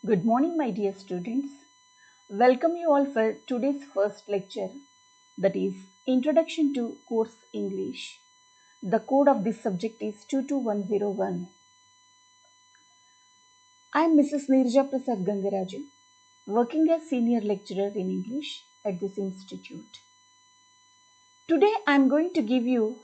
Good morning, my dear students. Welcome you all for today's first lecture, that is Introduction to Course English. The code of this subject is 22101. I am Mrs. Nirja Prasad Gangaraju, working as Senior Lecturer in English at this institute. Today I am going to give you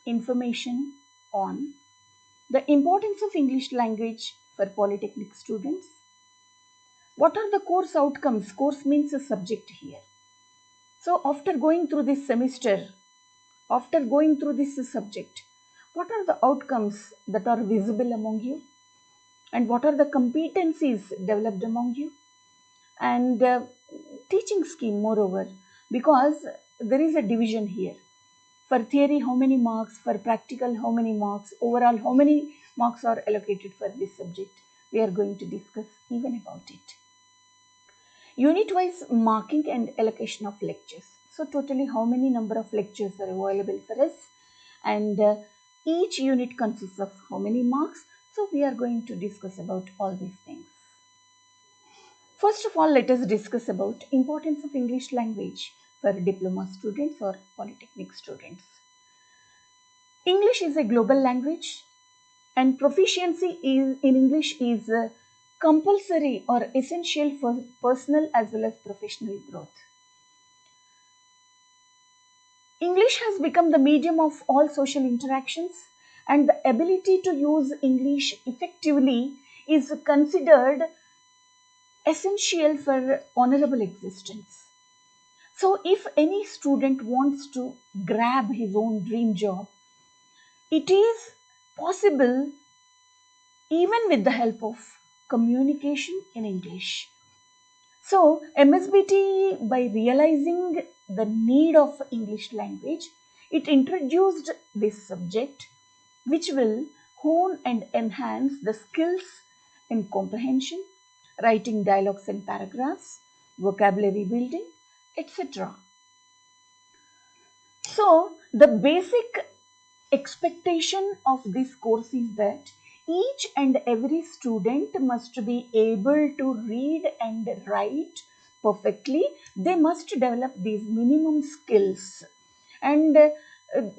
information on the importance of English language for Polytechnic students. What are the course outcomes? Course means a subject here. So after going through this semester, after going through this subject, what are the outcomes that are visible among you? And what are the competencies developed among you? And teaching scheme moreover, because there is a division here. For theory, how many marks? For practical, how many marks? Overall, how many marks are allocated for this subject? We are going to discuss even about it. Unit-wise marking and allocation of lectures. So totally how many number of lectures are available for us, and each unit consists of how many marks. So we are going to discuss about all these things. First of all, let us discuss about importance of English language for diploma students or polytechnic students. English is a global language, and proficiency in English is compulsory or essential for personal as well as professional growth. English has become the medium of all social interactions, and the ability to use English effectively is considered essential for honorable existence. So if any student wants to grab his own dream job, it is possible even with the help of communication in English. So MSBT, by realizing the need of English language, it introduced this subject which will hone and enhance the skills in comprehension, writing dialogues and paragraphs, vocabulary building, etc. So the basic expectation of this course is that each and every student must be able to read and write perfectly. They must develop these minimum skills, and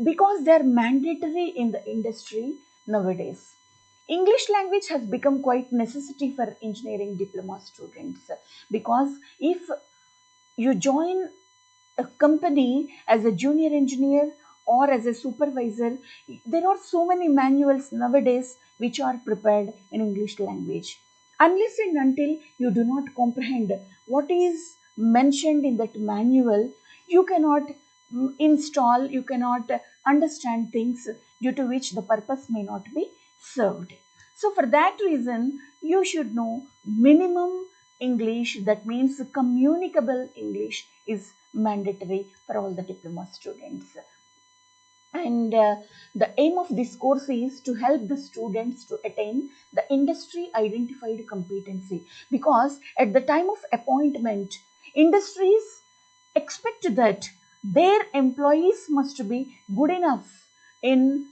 because they are mandatory in the industry nowadays. English language has become quite necessity for engineering diploma students, because if you join a company as a junior engineer or as a supervisor, there are so many manuals nowadays which are prepared in English language. Unless and until you do not comprehend what is mentioned in that manual, you cannot install, you cannot understand things, due to which the purpose may not be served. So for that reason, you should know minimum English, that means communicable English, is mandatory for all the diploma students. And the aim of this course is to help the students to attain the industry identified competency, because at the time of appointment, industries expect that their employees must be good enough in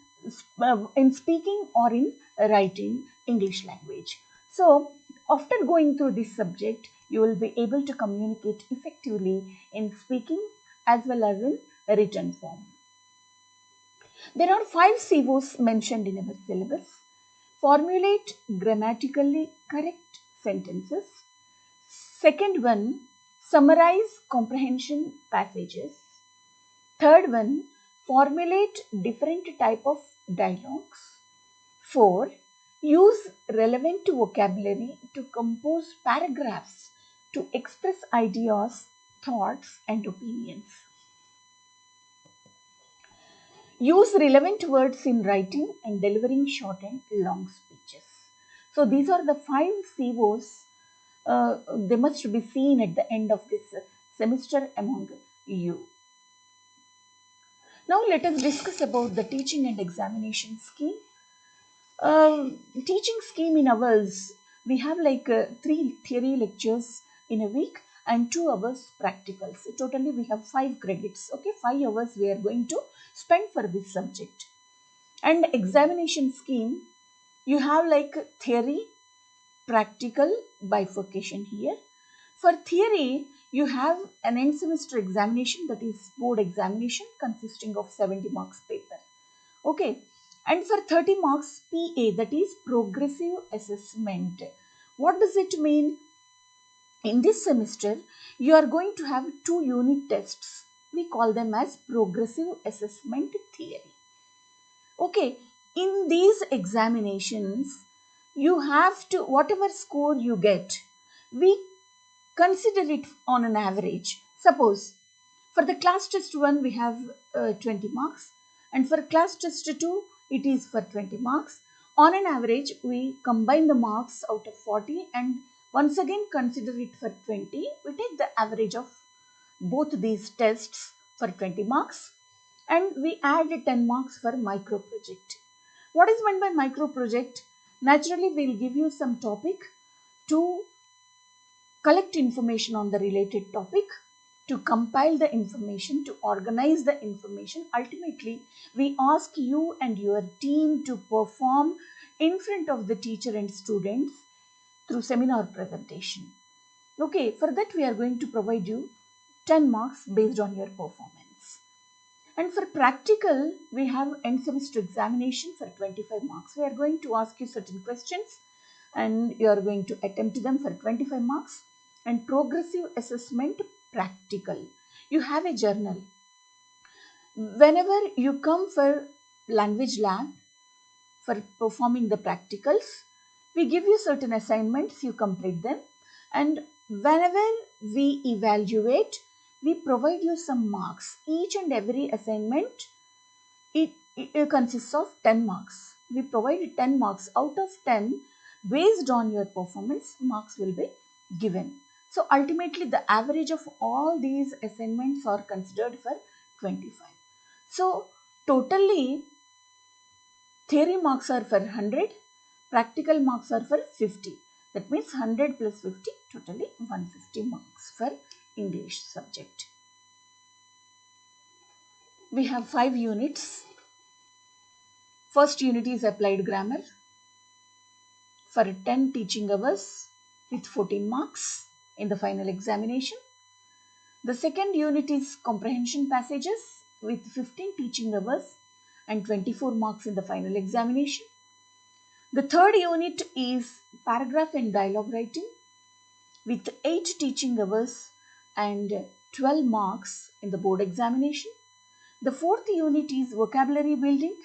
speaking or in writing English language. So after going through this subject, you will be able to communicate effectively in speaking as well as in written form. There are 5 COs mentioned in our syllabus. Formulate grammatically correct sentences. Second one, summarize comprehension passages. Third one, formulate different type of dialogues. 4, use relevant vocabulary to compose paragraphs to express ideas, thoughts and opinions. Use relevant words in writing and delivering short and long speeches. So these are the 5 COs. They must be seen at the end of this semester among you. Now let us discuss about the teaching and examination scheme. Teaching scheme in hours, we have like 3 theory lectures in a week and 2 hours practicals. So totally we have 5 credits. Okay, 5 hours we are going to spend for this subject. And examination scheme, you have like theory, practical bifurcation here. For theory, you have an end semester examination, that is board examination, consisting of 70 marks paper. Okay. And for 30 marks PA, that is progressive assessment. What does it mean? In this semester, you are going to have 2 unit tests. We call them as progressive assessment theory. Okay, in these examinations, you have to, whatever score you get, we consider it on an average. Suppose for the class test 1 we have 20 marks, and for class test 2 it is for 20 marks. On an average, we combine the marks out of 40 and once again consider it for 20. We take the average of both these tests for 20 marks and we add 10 marks for micro project. What is meant by micro project? Naturally, we will give you some topic to collect information on the related topic, to compile the information, to organize the information. Ultimately, we ask you and your team to perform in front of the teacher and students through seminar presentation. Okay, for that we are going to provide you 10 marks based on your performance. And for practical, we have end semester examination for 25 marks. We are going to ask you certain questions and you are going to attempt them for 25 marks. And progressive assessment practical. You have a journal. Whenever you come for language lab for performing the practicals, we give you certain assignments, you complete them. And whenever we evaluate, we provide you some marks. Each and every assignment, it consists of 10 marks. We provide 10 marks. Out of 10, based on your performance, marks will be given. So ultimately, the average of all these assignments are considered for 25. So totally, theory marks are for 100, practical marks are for 50. That means 100 plus 50, totally 150 marks for English subject. We have 5 units. First unit is applied grammar for 10 teaching hours with 14 marks in the final examination. The second unit is comprehension passages with 15 teaching hours and 24 marks in the final examination. The third unit is paragraph and dialogue writing with 8 teaching hours and 12 marks in the board examination. The fourth unit is vocabulary building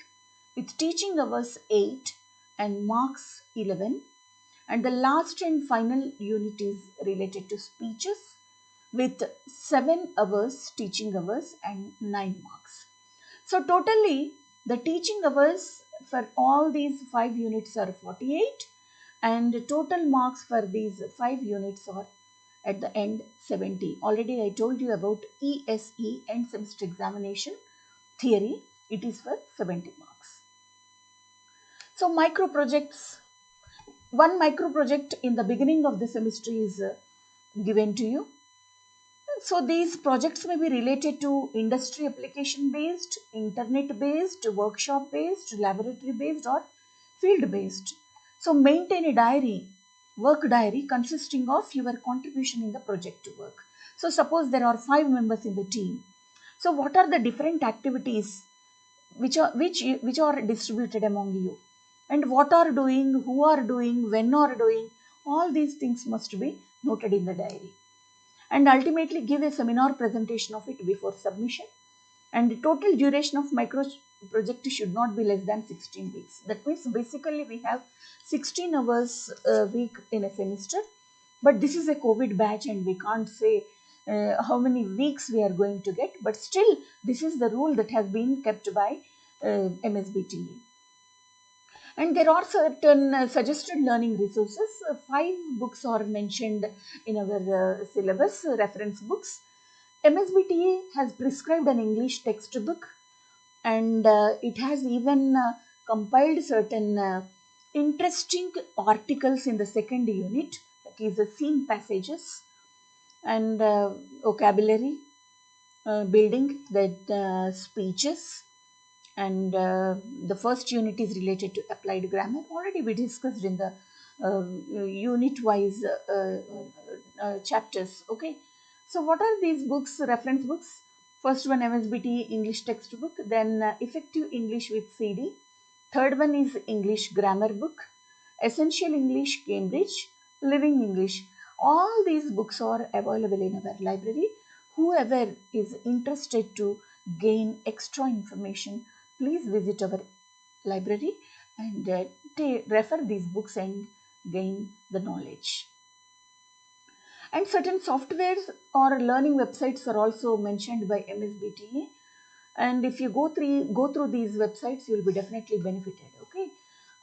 with teaching hours 8 and marks 11. And the last and final unit is related to speeches with 7 hours teaching hours and 9 marks. So totally the teaching hours for all these 5 units are 48 and total marks for these 5 units are at the end 70. Already I told you about ESE, end semester examination theory. It is for 70 marks. So micro projects. One micro project in the beginning of the semester is given to you. So these projects may be related to industry application based, internet based, workshop based, laboratory based or field based. So maintain a diary, work diary consisting of your contribution in the project work. So suppose there are 5 members in the team. So what are the different activities which are distributed among you? And what are doing, who are doing, when are doing, all these things must be noted in the diary. And ultimately give a seminar presentation of it before submission. And the total duration of micro project should not be less than 16 weeks. That means basically we have 16 hours a week in a semester. But this is a COVID batch and we can't say how many weeks we are going to get. But still, this is the rule that has been kept by MSBTE. And there are certain suggested learning resources. 5 books are mentioned in our syllabus, reference books. MSBTE has prescribed an English textbook and it has even compiled certain interesting articles in the second unit, that is the theme passages and vocabulary building, that speeches. And the first unit is related to applied grammar. Already we discussed in the unit wise chapters. Okay, so what are these books? Reference books. First one, MSBT English textbook, then Effective English with CD. Third one is English grammar book, Essential English Cambridge, Living English. All these books are available in our library. Whoever is interested to gain extra information, please visit our library and refer these books and gain the knowledge. And certain softwares or learning websites are also mentioned by MSBTA. And if you go through these websites, you will be definitely benefited. Okay.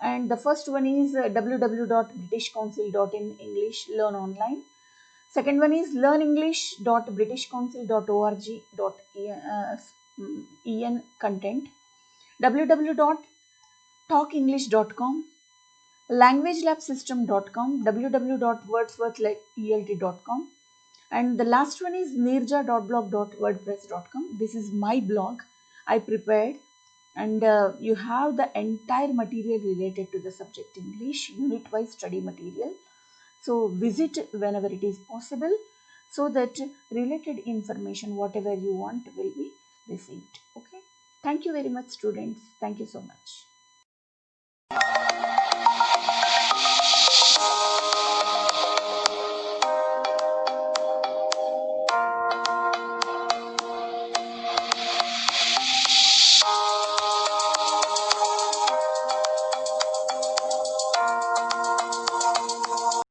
And the first one is www.britishcouncil.in English Learn Online. Second one is learnenglish.britishcouncil.org.en content. www.talkenglish.com, languagelabsystem.com, www.wordsworthelt.com, and the last one is nirja.blog.wordpress.com. This is my blog I prepared, and you have the entire material related to the subject English, unit wise study material. So visit whenever it is possible, so that related information whatever you want will be received. Okay, thank you very much, students. Thank you so much.